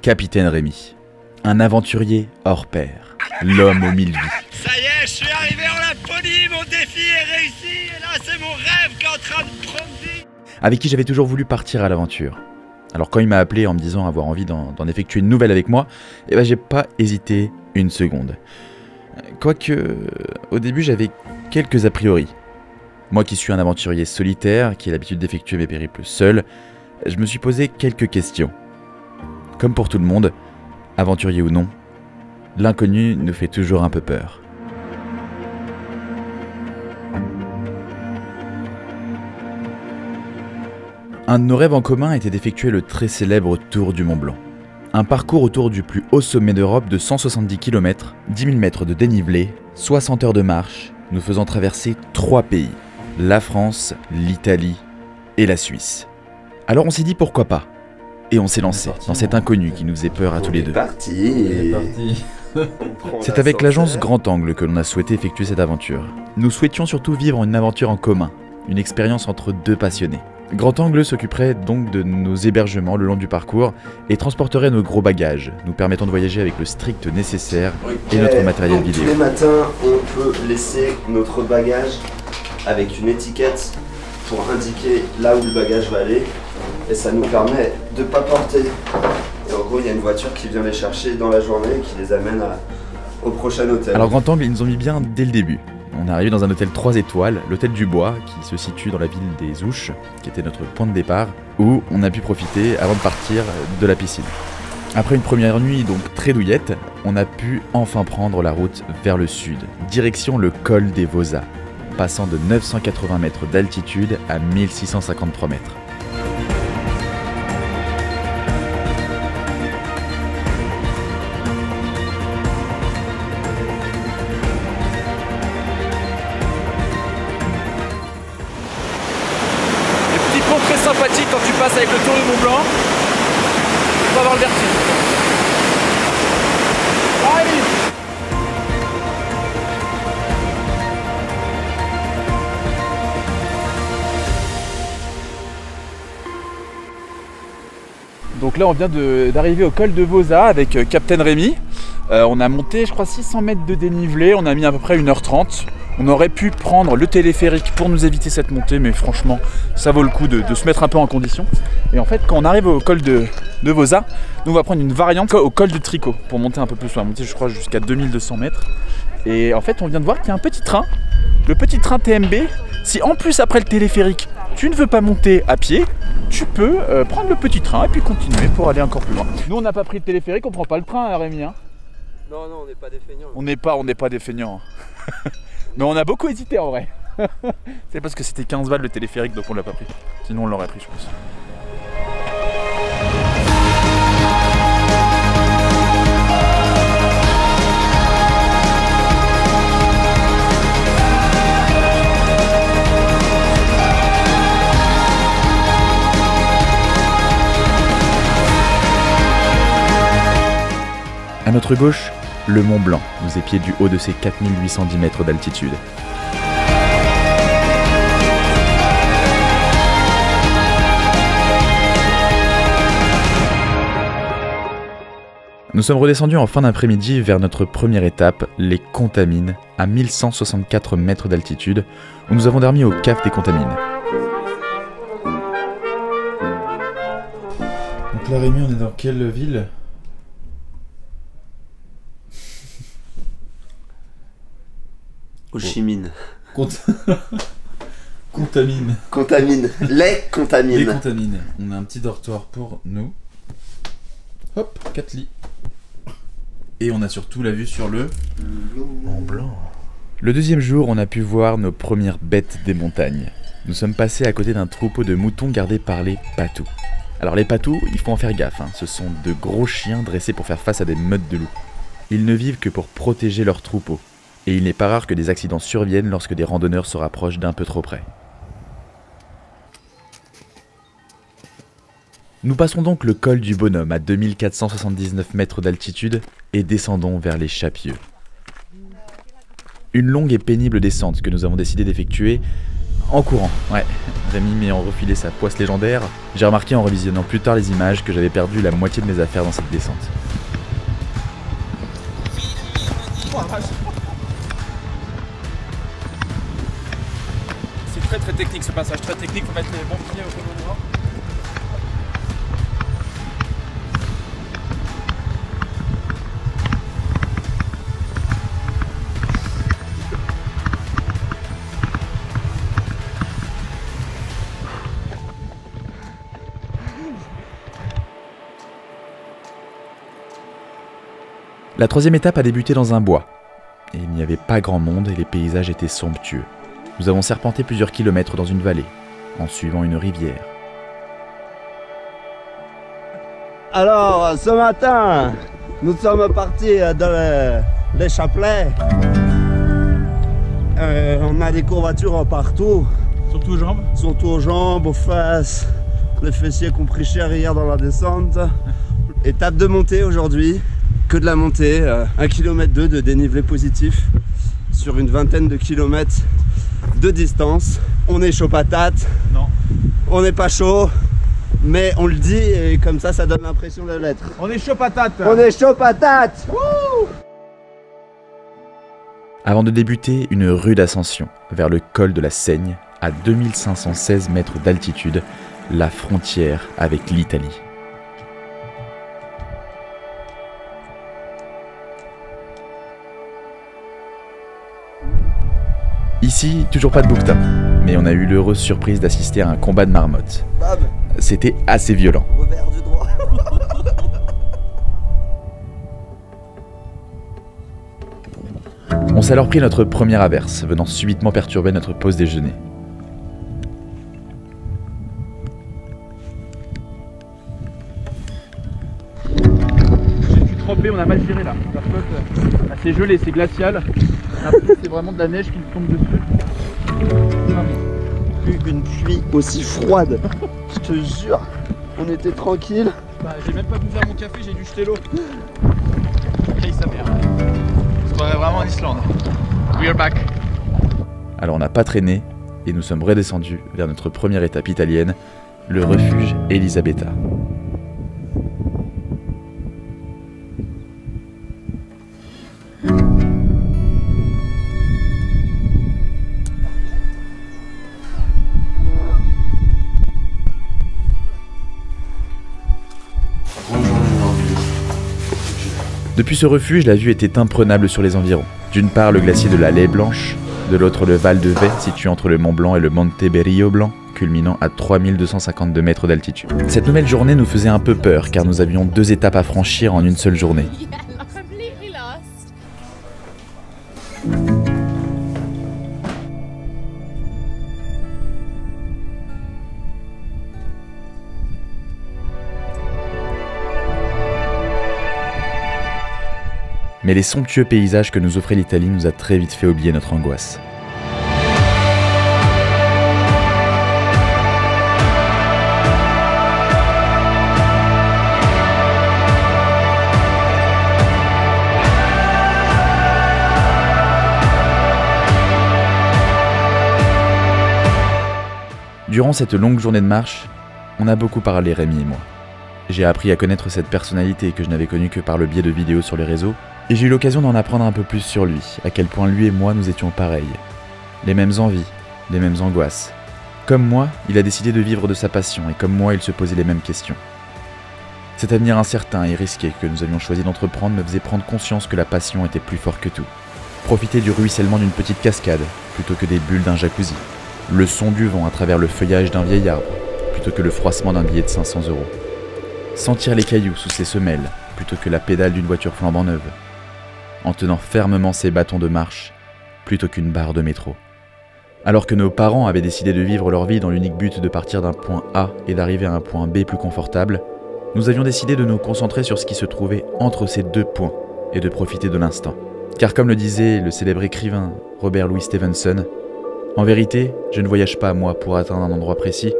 Capitaine Rémi, un aventurier hors pair, l'homme aux 1000 vies. Ça y est, je suis arrivé en Laponie, mon défi est réussi, et là c'est mon rêve qui est en train de prendre vie. Avec qui j'avais toujours voulu partir à l'aventure. Alors quand il m'a appelé en me disant avoir envie d'en effectuer une nouvelle avec moi, eh ben j'ai pas hésité une seconde. Quoique, au début j'avais quelques a priori. Moi qui suis un aventurier solitaire, qui ai l'habitude d'effectuer mes périples seul, je me suis posé quelques questions. Comme pour tout le monde, aventurier ou non, l'inconnu nous fait toujours un peu peur. Un de nos rêves en commun était d'effectuer le très célèbre Tour du Mont Blanc. Un parcours autour du plus haut sommet d'Europe de 170 km, 10 000 mètres de dénivelé, 60 heures de marche, nous faisant traverser 3 pays. La France, l'Italie et la Suisse. Alors on s'est dit pourquoi pas. Et on s'est lancé dans cet inconnu qui nous faisait peur à tous les deux. C'est avec l'agence Grand Angle que l'on a souhaité effectuer cette aventure. Nous souhaitions surtout vivre une aventure en commun, une expérience entre deux passionnés. Grand Angle s'occuperait donc de nos hébergements le long du parcours et transporterait nos gros bagages, nous permettant de voyager avec le strict nécessaire et notre matériel vidéo. Tous les matins, on peut laisser notre bagage avec une étiquette pour indiquer là où le bagage va aller et ça nous permet de ne pas porter. Et en gros, il y a une voiture qui vient les chercher dans la journée et qui les amène au prochain hôtel. Alors Grand Angle, ils nous ont mis bien dès le début. On est arrivé dans un hôtel 3 étoiles, l'hôtel du Bois, qui se situe dans la ville des Ouches, qui était notre point de départ, où on a pu profiter avant de partir de la piscine. Après une première nuit donc très douillette, on a pu enfin prendre la route vers le sud, direction le col des Vosas, passant de 980 mètres d'altitude à 1653 mètres. Des petits ponts très sympathiques quand tu passes avec le Tour du Mont Blanc. Tu vas avoir le vertige. Allez! Donc là on vient d'arriver au col de Vosas avec Capitaine Rémi. On a monté je crois 600 mètres de dénivelé, on a mis à peu près 1h30. On aurait pu prendre le téléphérique pour nous éviter cette montée, mais franchement ça vaut le coup de se mettre un peu en condition. Et en fait quand on arrive au col de Vosas, nous on va prendre une variante au col du Tricot pour monter un peu plus. On va monter je crois jusqu'à 2200 mètres. Et en fait on vient de voir qu'il y a un petit train, le petit train TMB. Si en plus après le téléphérique tu ne veux pas monter à pied, tu peux prendre le petit train et puis continuer pour aller encore plus loin. Nous on n'a pas pris le téléphérique, on prend pas le train Rémi hein. Non, on n'est pas des feignants. On n'est pas des feignants. Mais on a beaucoup hésité en vrai. C'est parce que c'était 15 balles le téléphérique donc on l'a pas pris. Sinon on l'aurait pris je pense. À notre gauche, le Mont Blanc nous épiait du haut de ses 4810 mètres d'altitude. Nous sommes redescendus en fin d'après-midi vers notre première étape, les Contamines, à 1164 mètres d'altitude, où nous avons dormi au CAF des Contamines. Donc là Rémi, on est dans quelle ville ? Ho Chi Minh. Contamine. Contamine. Les contamines. Les contamines. On a un petit dortoir pour nous. Hop, 4 lits. Et on a surtout la vue sur le Mont Blanc. Le deuxième jour, on a pu voir nos premières bêtes des montagnes. Nous sommes passés à côté d'un troupeau de moutons gardés par les patous. Alors les patous, il faut en faire gaffe, hein. Ce sont de gros chiens dressés pour faire face à des meutes de loups. Ils ne vivent que pour protéger leur troupeau. Et il n'est pas rare que des accidents surviennent lorsque des randonneurs se rapprochent d'un peu trop près. Nous passons donc le col du Bonhomme à 2479 mètres d'altitude et descendons vers les Chapieux. Une longue et pénible descente que nous avons décidé d'effectuer En courant, ouais. Rémi m'ayant refilé sa poisse légendaire, j'ai remarqué en revisionnant plus tard les images que j'avais perdu la moitié de mes affaires dans cette descente. C'est très très technique ce passage, très technique, faut mettre les bons pieds au bon endroit. La troisième étape a débuté dans un bois. Et il n'y avait pas grand monde et les paysages étaient somptueux. Nous avons serpenté plusieurs kilomètres dans une vallée, en suivant une rivière. Alors, ce matin, nous sommes partis dans les chapelets. On a des courbatures partout. Surtout aux jambes. Surtout aux jambes, aux fesses, les fessiers qui ont pris cher hier dans la descente. Étape de montée aujourd'hui, que de la montée, 1,2 km de dénivelé positif sur une vingtaine de kilomètres de distance. On est chaud patate, Non. on n'est pas chaud, mais on le dit et comme ça, ça donne l'impression de l'être. On est chaud patate. On est chaud patate. Wouh! Avant de débuter une rude ascension vers le col de la Seigne, à 2516 mètres d'altitude, la frontière avec l'Italie. Ici, toujours pas de bouquetin, mais on a eu l'heureuse surprise d'assister à un combat de marmottes. Bam, C'était assez violent. revers du droit. On s'est alors pris notre première averse, venant subitement perturber notre pause déjeuner. J'ai pu tremper, on a mal géré là. La flotte, c'est gelé, c'est glacial. Après, c'est vraiment de la neige qui nous tombe dessus. Une pluie aussi froide, je te jure. On était tranquille. Bah, j'ai même pas bougé à mon café, j'ai dû jeter l'eau. Paye sa mère. On se croirait vraiment en Islande. We are back. Alors on n'a pas traîné et nous sommes redescendus vers notre première étape italienne, le refuge Elisabetta. Depuis ce refuge, la vue était imprenable sur les environs. D'une part, le glacier de la Laie Blanche, de l'autre, le Val de Vey, situé entre le Mont Blanc et le Monte Berio Blanc, culminant à 3252 mètres d'altitude. Cette nouvelle journée nous faisait un peu peur, car nous avions 2 étapes à franchir en une seule journée. Yeah, I'm completely lost. Mais les somptueux paysages que nous offrait l'Italie nous a très vite fait oublier notre angoisse. Durant cette longue journée de marche, on a beaucoup parlé, Rémi et moi. J'ai appris à connaître cette personnalité que je n'avais connue que par le biais de vidéos sur les réseaux, et j'ai eu l'occasion d'en apprendre un peu plus sur lui, à quel point lui et moi nous étions pareils. Les mêmes envies, les mêmes angoisses. Comme moi, il a décidé de vivre de sa passion, et comme moi, il se posait les mêmes questions. Cet avenir incertain et risqué que nous avions choisi d'entreprendre me faisait prendre conscience que la passion était plus fort que tout. Profiter du ruissellement d'une petite cascade, plutôt que des bulles d'un jacuzzi. Le son du vent à travers le feuillage d'un vieil arbre, plutôt que le froissement d'un billet de 500 €. Sentir les cailloux sous ses semelles, plutôt que la pédale d'une voiture flambant neuve. En tenant fermement ses bâtons de marche, plutôt qu'une barre de métro. Alors que nos parents avaient décidé de vivre leur vie dans l'unique but de partir d'un point A et d'arriver à un point B plus confortable, nous avions décidé de nous concentrer sur ce qui se trouvait entre ces 2 points et de profiter de l'instant. Car comme le disait le célèbre écrivain Robert Louis Stevenson, en vérité, je ne voyage pas moi pour atteindre un endroit précis,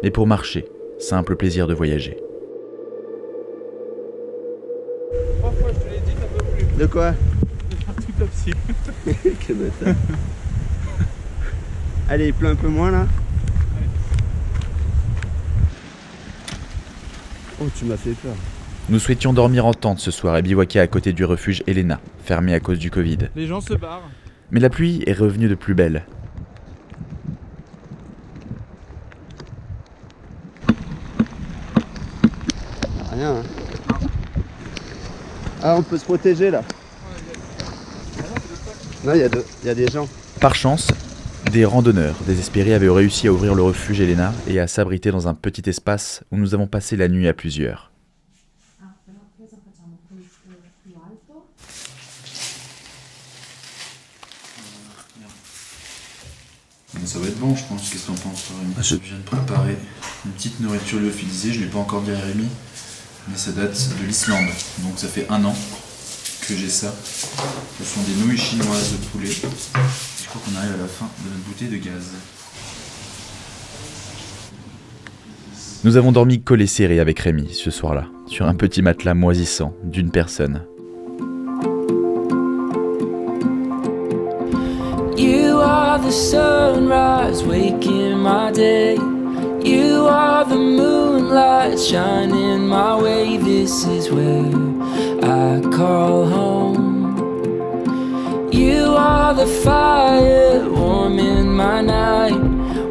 mais pour marcher, simple plaisir de voyager. 3 fois je te l'ai dit, t'en peux plus. De quoi? Un truc comme ci. Quel bâtard. Allez, il pleut un peu moins là. Oh, tu m'as fait peur. Nous souhaitions dormir en tente ce soir et bivouaquer à côté du refuge Elena, fermé à cause du Covid. Les gens se barrent. Mais la pluie est revenue de plus belle. Rien. Hein. Ah, on peut se protéger là. Non, il y a des gens. Par chance, des randonneurs désespérés avaient réussi à ouvrir le refuge Elena et à s'abriter dans un petit espace où nous avons passé la nuit à plusieurs. Ça va être bon, je pense. Qu'est-ce que t'en penses, Rémi? Je viens de préparer une petite nourriture lyophilisée. Je ne l'ai pas encore dit à Rémi, mais ça date de l'Islande. Donc ça fait 1 an que j'ai ça. Ce sont des nouilles chinoises de poulet. Je crois qu'on arrive à la fin de notre bouteille de gaz. Nous avons dormi collés serrés avec Rémi ce soir-là, sur un petit matelas moisissant d'une personne. You are the sunrise waking my day. You are the moonlight shining my way. This is where I call home. You are the fire warming my night.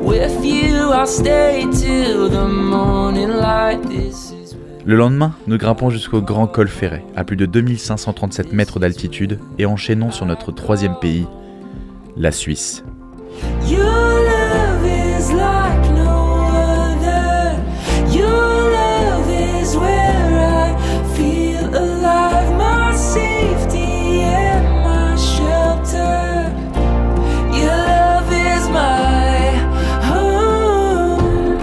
With you I'll stay till the morning light. This is where... Le lendemain, nous grimpons jusqu'au Grand Col Ferret, à plus de 2537 mètres d'altitude, et enchaînons sur notre 3e pays, la Suisse. Your love is like no other. Your love is where I feel alive. My safety and my shelter. Your love is my home.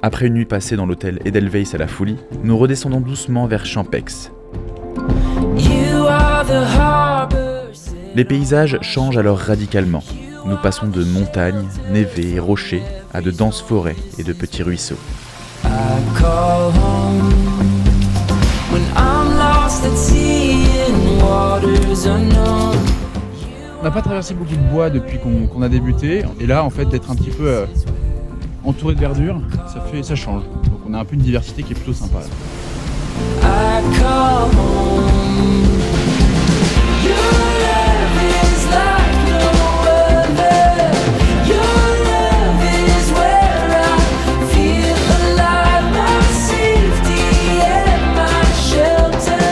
Après une nuit passée dans l'hôtel Edelweiss à la Foulie, nous redescendons doucement vers Champex. You are the harbor. Les paysages changent alors radicalement. Nous passons de montagnes, névées et rochers à de denses forêts et de petits ruisseaux. I call home when I'm lost at sea in waters unknown. On n'a pas traversé beaucoup de bois depuis qu'on a débuté. Et là, en fait, d'être un petit peu entouré de verdure, ça change. Donc on a un peu une diversité qui est plutôt sympa. I call home. Your love is like no other. Your love is where I feel alive. My safety and my shelter.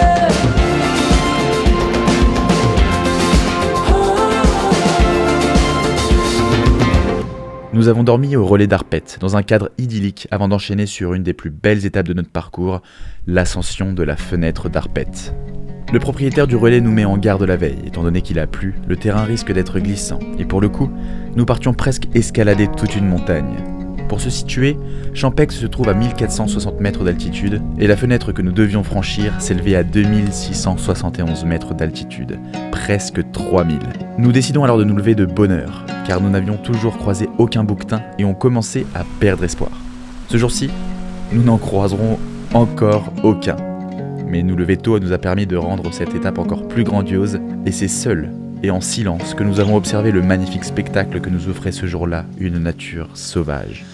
Nous avons dormi au relais d'Arpette, dans un cadre idyllique, avant d'enchaîner sur une des plus belles étapes de notre parcours, l'ascension de la fenêtre d'Arpette. Le propriétaire du relais nous met en garde la veille, étant donné qu'il a plu, le terrain risque d'être glissant, et pour le coup, nous partions presque escalader toute une montagne. Pour se situer, Champex se trouve à 1460 mètres d'altitude, et la fenêtre que nous devions franchir s'élevait à 2671 mètres d'altitude, presque 3000. Nous décidons alors de nous lever de bonne heure, car nous n'avions toujours croisé aucun bouquetin et on commençait à perdre espoir. Ce jour-ci, nous n'en croiserons encore aucun. Mais nous lever tôt nous a permis de rendre cette étape encore plus grandiose, et c'est seul et en silence que nous avons observé le magnifique spectacle que nous offrait ce jour-là une nature sauvage.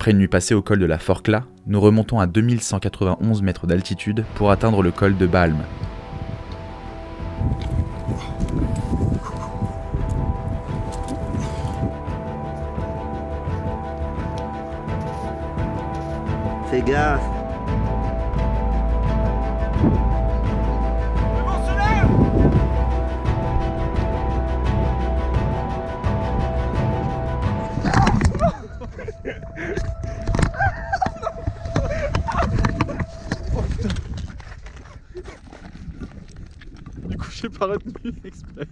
Après une nuit passée au col de la Forclaz, nous remontons à 2191 mètres d'altitude pour atteindre le col de Balme. Fais gaffe. Du coup, j'ai pas retenu exprès.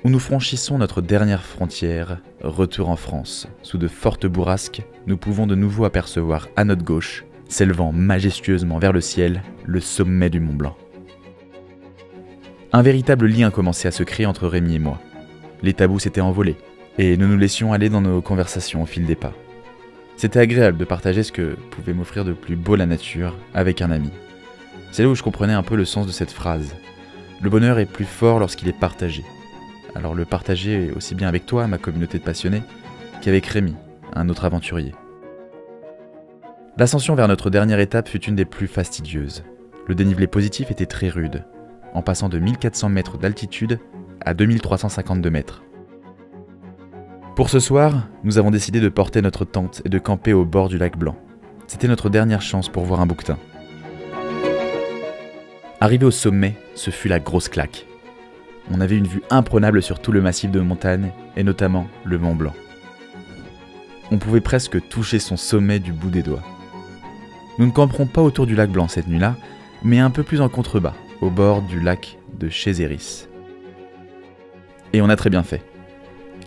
Où nous franchissons notre dernière frontière, retour en France. Sous de fortes bourrasques, nous pouvons de nouveau apercevoir à notre gauche, s'élevant majestueusement vers le ciel, le sommet du Mont Blanc. Un véritable lien commençait à se créer entre Rémi et moi. Les tabous s'étaient envolés, et nous nous laissions aller dans nos conversations au fil des pas. C'était agréable de partager ce que pouvait m'offrir de plus beau la nature avec un ami. C'est là où je comprenais un peu le sens de cette phrase. Le bonheur est plus fort lorsqu'il est partagé. Alors le partager aussi bien avec toi, ma communauté de passionnés, qu'avec Rémi, un autre aventurier. L'ascension vers notre dernière étape fut une des plus fastidieuses. Le dénivelé positif était très rude, en passant de 1400 mètres d'altitude à 2352 mètres. Pour ce soir, nous avons décidé de porter notre tente et de camper au bord du lac Blanc. C'était notre dernière chance pour voir un bouquetin. Arrivé au sommet, ce fut la grosse claque. On avait une vue imprenable sur tout le massif de montagnes, et notamment le Mont Blanc. On pouvait presque toucher son sommet du bout des doigts. Nous ne camperons pas autour du lac Blanc cette nuit-là, mais un peu plus en contrebas, au bord du lac de Chézéris. Et on a très bien fait,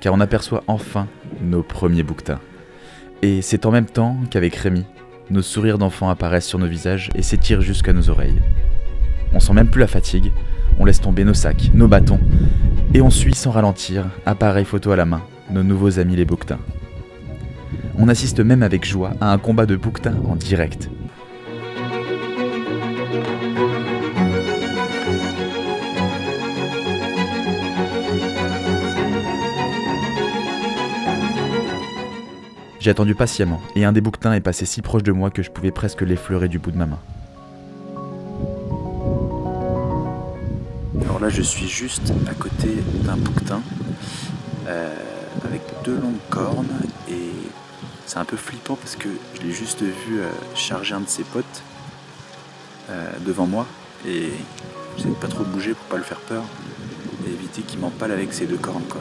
car on aperçoit enfin nos premiers bouquetins. Et c'est en même temps qu'avec Rémi, nos sourires d'enfants apparaissent sur nos visages et s'étirent jusqu'à nos oreilles. On sent même plus la fatigue, on laisse tomber nos sacs, nos bâtons, et on suit sans ralentir, appareil photo à la main, nos nouveaux amis les bouquetins. On assiste même avec joie à un combat de bouquetins en direct. J'ai attendu patiemment, et un des bouquetins est passé si proche de moi que je pouvais presque l'effleurer du bout de ma main. Alors là, je suis juste à côté d'un bouquetin avec 2 longues cornes, et c'est un peu flippant parce que je l'ai juste vu charger un de ses potes devant moi, et j'essaie de pas trop bouger pour pas le faire peur et éviter qu'il m'empale avec ses 2 cornes, quoi.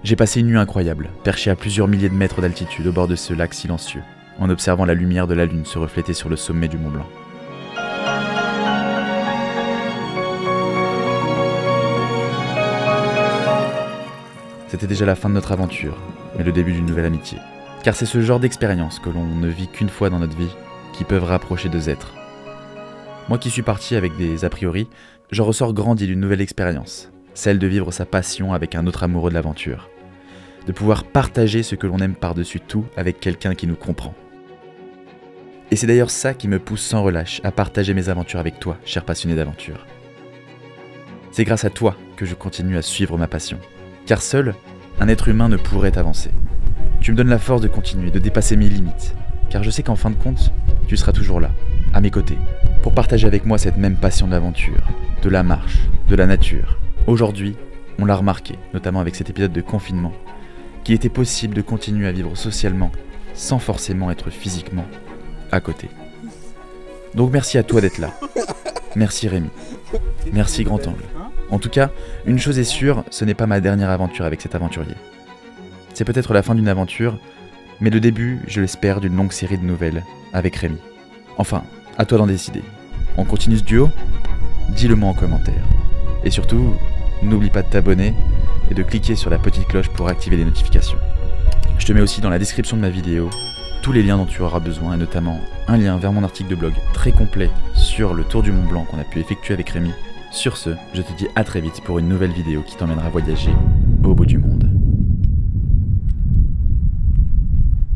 J'ai passé une nuit incroyable, perché à plusieurs milliers de mètres d'altitude au bord de ce lac silencieux, en observant la lumière de la lune se refléter sur le sommet du Mont Blanc. C'était déjà la fin de notre aventure, mais le début d'une nouvelle amitié. Car c'est ce genre d'expérience que l'on ne vit qu'une fois dans notre vie, qui peuvent rapprocher 2 êtres. Moi qui suis parti avec des a priori, j'en ressors grandi d'une nouvelle expérience, celle de vivre sa passion avec un autre amoureux de l'aventure. De pouvoir partager ce que l'on aime par-dessus tout avec quelqu'un qui nous comprend. Et c'est d'ailleurs ça qui me pousse sans relâche à partager mes aventures avec toi, cher passionné d'aventure. C'est grâce à toi que je continue à suivre ma passion. Car seul, un être humain ne pourrait avancer. Tu me donnes la force de continuer, de dépasser mes limites. Car je sais qu'en fin de compte, tu seras toujours là, à mes côtés, pour partager avec moi cette même passion de l'aventure, de la marche, de la nature. Aujourd'hui, on l'a remarqué, notamment avec cet épisode de confinement, qu'il était possible de continuer à vivre socialement sans forcément être physiquement à côté. Donc merci à toi d'être là. Merci Rémi. Merci Grand Angle. En tout cas, une chose est sûre, ce n'est pas ma dernière aventure avec cet aventurier. C'est peut-être la fin d'une aventure, mais le début, je l'espère, d'une longue série de nouvelles avec Rémi. Enfin, à toi d'en décider. On continue ce duo ? Dis-le moi en commentaire. Et surtout, n'oublie pas de t'abonner et de cliquer sur la petite cloche pour activer les notifications. Je te mets aussi dans la description de ma vidéo tous les liens dont tu auras besoin, et notamment un lien vers mon article de blog très complet sur le tour du Mont Blanc qu'on a pu effectuer avec Rémi. Sur ce, je te dis à très vite pour une nouvelle vidéo qui t'emmènera voyager au bout du monde.